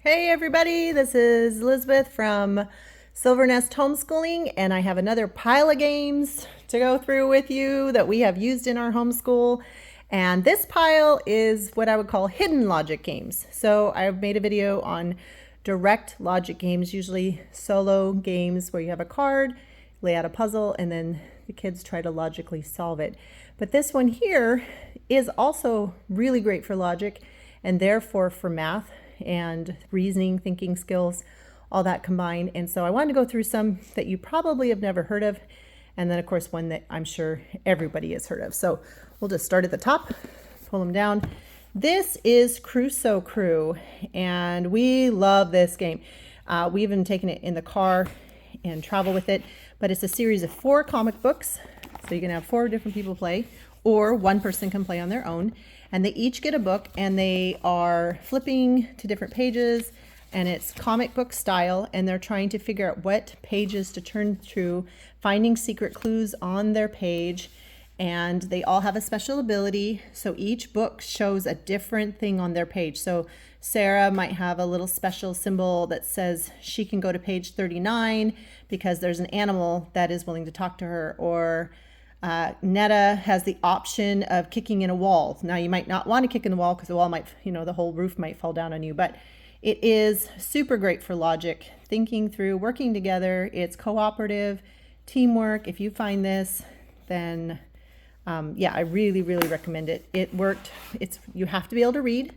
Hey everybody, this is Elizabeth from Silver Nest Homeschooling, and I have another pile of games to go through with you that we have used in our homeschool. And this pile is what I would call hidden logic games. So I've made a video on direct logic games, usually solo games where you have a card, lay out a puzzle, and then the kids try to logically solve it. But this one here is also really great for logic and therefore for math and reasoning, thinking skills, all that combined. And so I wanted to go through some that you probably have never heard of, and then of course one that I'm sure everybody has heard of. So we'll just start at the top, pull them down. This is Crusoe Crew, and we love this game. We even taken it in the car and travel with it, but it's a series of 4 comic books. So you can have 4 different people play, or one person can play on their own. And they each get a book, and they are flipping to different pages, and it's comic book style, and they're trying to figure out what pages to turn through, finding secret clues on their page. And they all have a special ability, so each book shows a different thing on their page. So Sarah might have a little special symbol that says she can go to page 39 because there's an animal that is willing to talk to her, or Netta has the option of kicking in a wall. Now you might not want to kick in the wall because the wall might, the whole roof might fall down on you, but it is super great for logic, thinking through, working together. It's cooperative, teamwork. If you find this, then yeah, I really, really recommend it. It worked. You have to be able to read.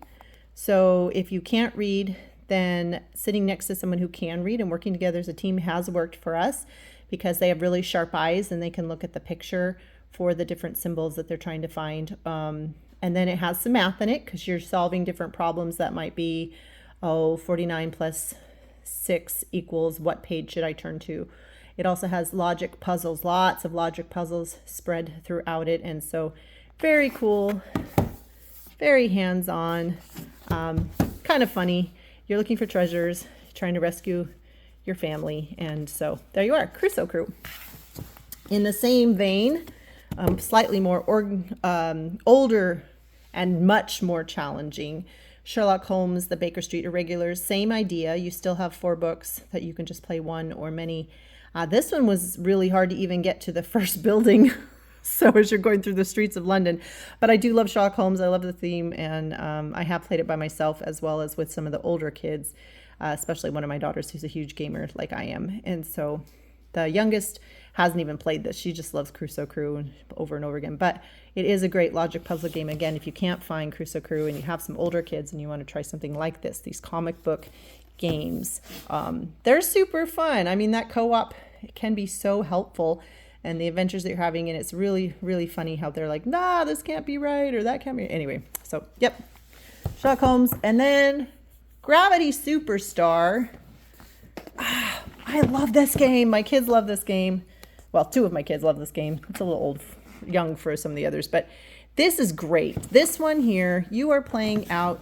So if you can't read, then sitting next to someone who can read and working together as a team has worked for us, because they have really sharp eyes and they can look at the picture for the different symbols that they're trying to find. And then it has some math in it because you're solving different problems that might be, 49 plus 6 equals what page should I turn to? It also has logic puzzles, lots of logic puzzles spread throughout it. And so very cool, very hands-on, kind of funny. You're looking for treasures, trying to rescue your family, and so there you are, Crusoe Crew. In the same vein, slightly more older and much more challenging, Sherlock Holmes, the Baker Street Irregulars. Same idea. You still have 4 books that you can just play one or many. This one was really hard to even get to the first building. So as you're going through the streets of London, but I do love Sherlock Holmes. I love the theme, and I have played it by myself as well as with some of the older kids. Especially one of my daughters who's a huge gamer like I am. And so the youngest hasn't even played this. She just loves Crusoe Crew over and over again. But it is a great logic puzzle game. Again, if you can't find Crusoe Crew and you have some older kids and you want to try something like this, these comic book games, they're super fun. I mean, that co-op can be so helpful, and the adventures that you're having, and it's really, really funny how they're like, nah, this can't be right, or that can't be. Anyway, so yep, Sherlock Holmes. And then Gravity Superstar. I love this game. My kids love this game. Well, 2 of my kids love this game. It's a little young for some of the others, but this is great. This one here, you are playing out.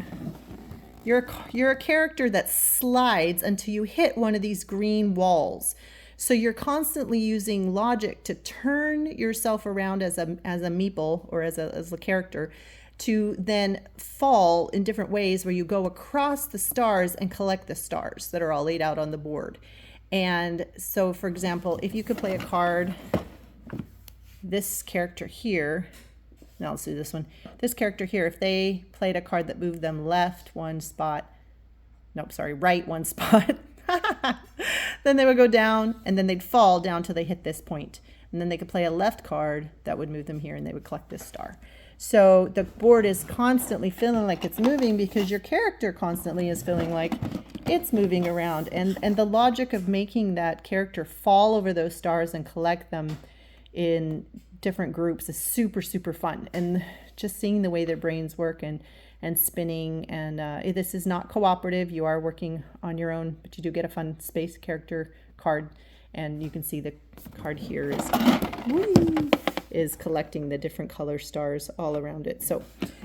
You're a character that slides until you hit one of these green walls. So you're constantly using logic to turn yourself around as a meeple, or as a character, to then fall in different ways where you go across the stars and collect the stars that are all laid out on the board. And so, for example, if you could play a card, this character here, now let's do this one. This character here, if they played a card that moved them left 1 spot, right 1 spot, then they would go down, and then they'd fall down till they hit this point. And then they could play a left card that would move them here, and they would collect this star. So the board is constantly feeling like it's moving because your character constantly is feeling like it's moving around. And the logic of making that character fall over those stars and collect them in different groups is super, super fun. And just seeing the way their brains work and spinning. And this is not cooperative. You are working on your own, but you do get a fun space character card. And you can see the card here is collecting the different color stars all around it. So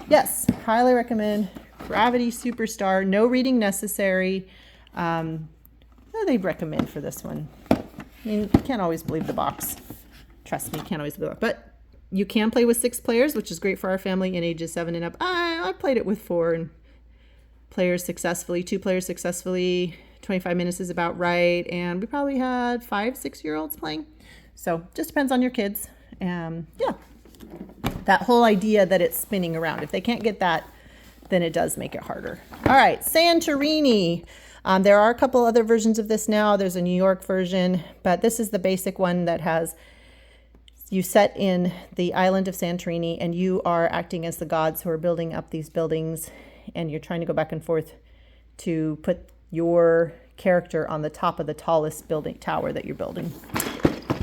yes, highly recommend Gravity Superstar. No reading necessary. They recommend for this one. I mean, you can't always believe the box. Trust me, you can't always believe it. But you can play with 6 players, which is great for our family in ages 7 and up. I played it with 4, and players successfully, 2 players successfully. 25 minutes is about right. And we probably had 5, 6-year-olds playing. So just depends on your kids. Yeah, that whole idea that it's spinning around. If they can't get that, then it does make it harder. All right, Santorini. There are a couple other versions of this now. There's a New York version, but this is the basic one that has, you set in the island of Santorini and you are acting as the gods who are building up these buildings, and you're trying to go back and forth to put your character on the top of the tallest building tower that you're building.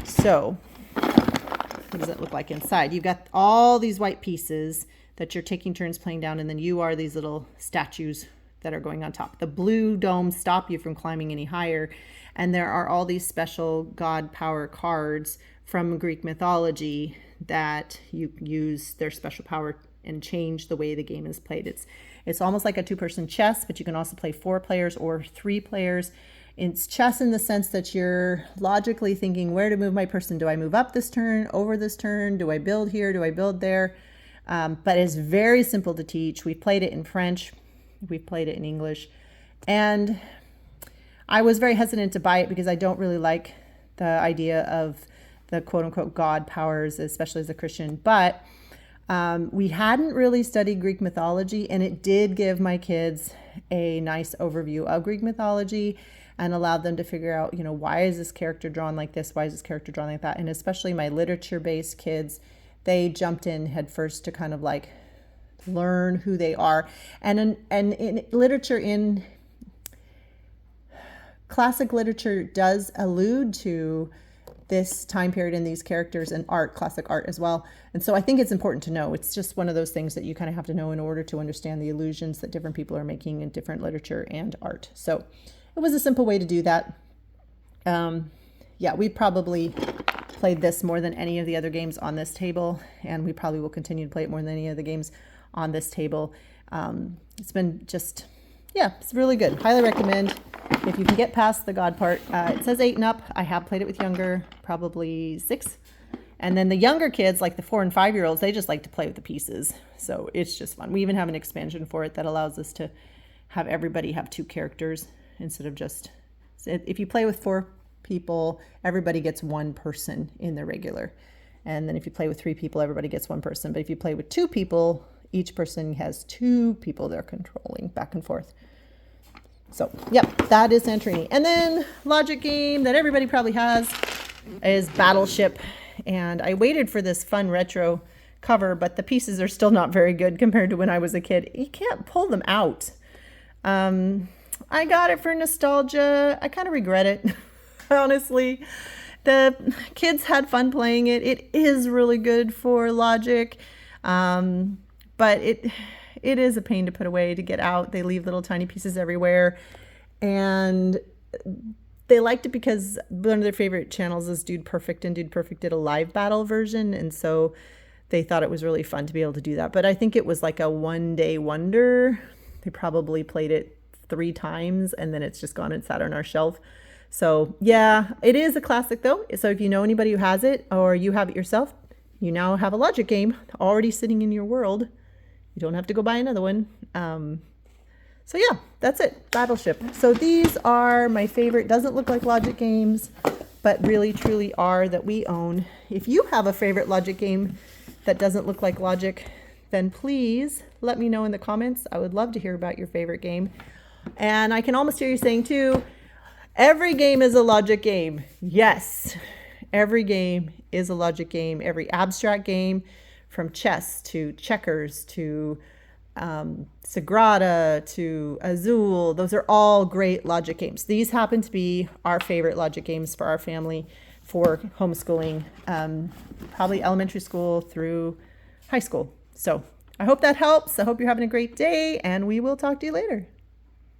So what does it look like inside? You've got all these white pieces that you're taking turns playing down, and then you are these little statues that are going on top. The blue domes stop you from climbing any higher, and there are all these special god power cards from Greek mythology that you use their special power and change the way the game is played. It's almost like a 2-person chess, but you can also play 4 players or 3 players. It's chess in the sense that you're logically thinking, where to move my person? Do I move up this turn, over this turn? Do I build here? Do I build there? But it's very simple to teach. We've played it in French. We've played it in English. And I was very hesitant to buy it because I don't really like the idea of the quote unquote God powers, especially as a Christian. But we hadn't really studied Greek mythology, and it did give my kids a nice overview of Greek mythology and allowed them to figure out, why is this character drawn like this? Why is this character drawn like that? And especially my literature-based kids, they jumped in head first to kind of like learn who they are. And in literature, in classic literature does allude to this time period and these characters, and art, classic art as well. And so I think it's important to know. It's just one of those things that you kind of have to know in order to understand the allusions that different people are making in different literature and art. So it was a simple way to do that. Yeah, we probably played this more than any of the other games on this table, and we probably will continue to play it more than any of the games on this table. It's been just, yeah, it's really good. Highly recommend if you can get past the God part. It says 8 and up. I have played it with younger, probably 6. And then the younger kids, like the 4 and 5-year-olds, they just like to play with the pieces. So it's just fun. We even have an expansion for it that allows us to have everybody have 2 characters instead of just, if you play with 4 people, everybody gets 1 person in the regular. And then if you play with 3 people, everybody gets 1 person. But if you play with 2 people, each person has 2 people they're controlling back and forth. So, yep, that is Santorini. And then logic game that everybody probably has is Battleship. And I waited for this fun retro cover, but the pieces are still not very good compared to when I was a kid. You can't pull them out. I got it for nostalgia. I kind of regret it, honestly. The kids had fun playing it. It is really good for logic, but it is a pain to put away, to get out. They leave little tiny pieces everywhere, and they liked it because one of their favorite channels is Dude Perfect, and Dude Perfect did a live battle version, and so they thought it was really fun to be able to do that. But I think it was like a one-day wonder. They probably played it 3 times, and then it's just gone and sat on our shelf. So yeah, it is a classic though. So if you know anybody who has it, or you have it yourself, you now have a logic game already sitting in your world. You don't have to go buy another one. So yeah, that's it. Battleship. So these are my favorite, doesn't look like logic games, but really truly are, that we own. If you have a favorite logic game that doesn't look like logic, then please let me know in the comments. I would love to hear about your favorite game. And I can almost hear you saying too, every game is a logic game. Yes, every game is a logic game. Every abstract game, from chess to checkers to Sagrada to Azul, those are all great logic games. These happen to be our favorite logic games for our family for homeschooling, probably elementary school through high school. So I hope that helps. I hope you're having a great day, and we will talk to you later.